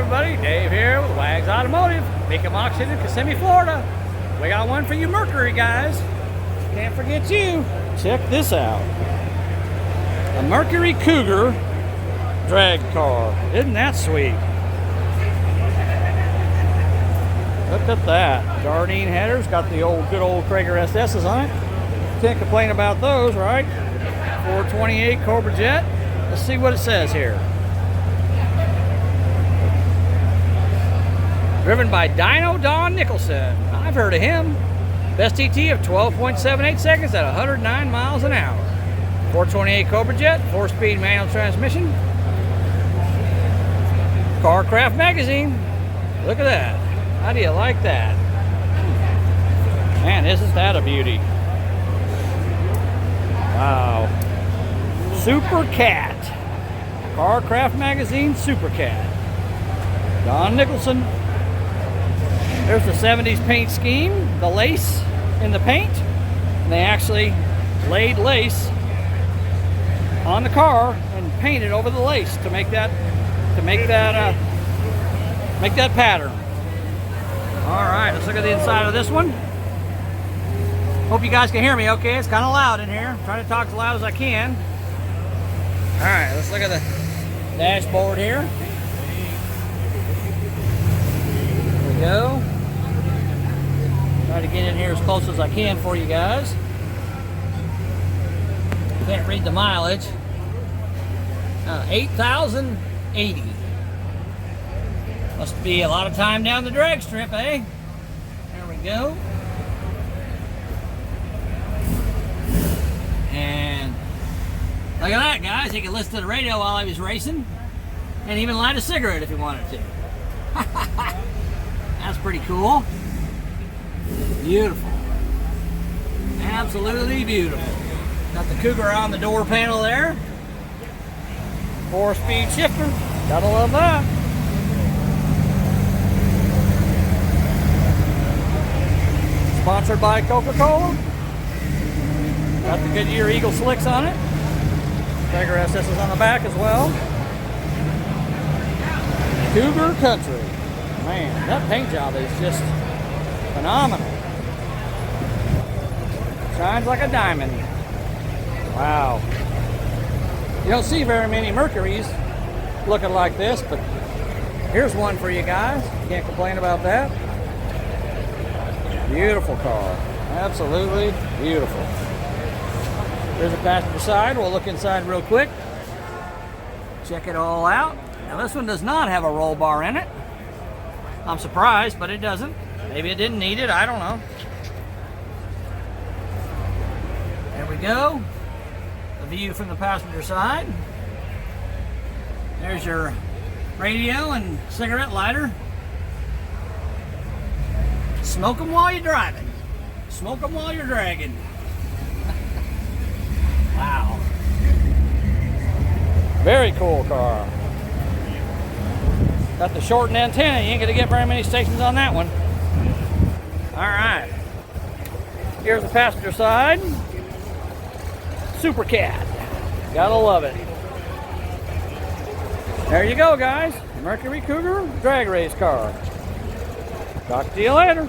everybody, Dave here with Wags Automotive, Mecum in Kissimmee, Florida. We got one for you Mercury guys. Can't forget you. Check this out. A Mercury Cougar drag car. Isn't that sweet? Look at that. Jardine headers, got the good old Traeger SS's on it. Can't complain about those, right? 428 Cobra Jet. Let's see what it says here. Driven by Dyno Nicholson. I've heard of him. Best ET of 12.78 seconds at 109 miles an hour. 428 Cobra Jet, 4-speed manual transmission. Carcraft magazine. Look at that. How do you like that? Man, isn't that a beauty? Wow. Super Cat. Carcraft magazine Super Cat. Don Nicholson. There's the 70s paint scheme, the lace in the paint. And they actually laid lace on the car and painted over the lace to make that pattern. All right, let's look at the inside of this one. Hope you guys can hear me okay. It's kind of loud in here. I'm trying to talk as loud as I can. All right, let's look at the dashboard here. There we go. Try to get in here as close as I can for you guys. Can't read the mileage. 8,080. Must be a lot of time down the drag strip, eh? There we go. And look at that, guys. He can listen to the radio while he was racing and even light a cigarette if he wanted to. That's pretty cool. Beautiful. Absolutely beautiful. Got the Cougar on the door panel there. 4-speed shifter. Gotta love that. Sponsored by Coca-Cola. Got the Goodyear Eagle slicks on it. Traeger SS is on the back as well. Cougar Country. Man, that paint job is just phenomenal. Shines like a diamond. Wow. You don't see very many Mercurys looking like this, but here's one for you guys. Can't complain about that. Beautiful car. Absolutely beautiful. There's a passenger side. We'll look inside real quick. Check it all out. Now this one does not have a roll bar in it. I'm surprised, but it doesn't. Maybe it didn't need it. I don't know. There we go. The view from the passenger side. There's your radio and cigarette lighter. Smoke them while you're driving. Smoke them while you're dragging. Wow. Very cool car. Got the shortened antenna. You ain't gonna get very many stations on that one. All right. Here's the passenger side. Super Cat. Gotta love it. There you go, guys. Mercury Cougar drag race car. Talk to you later.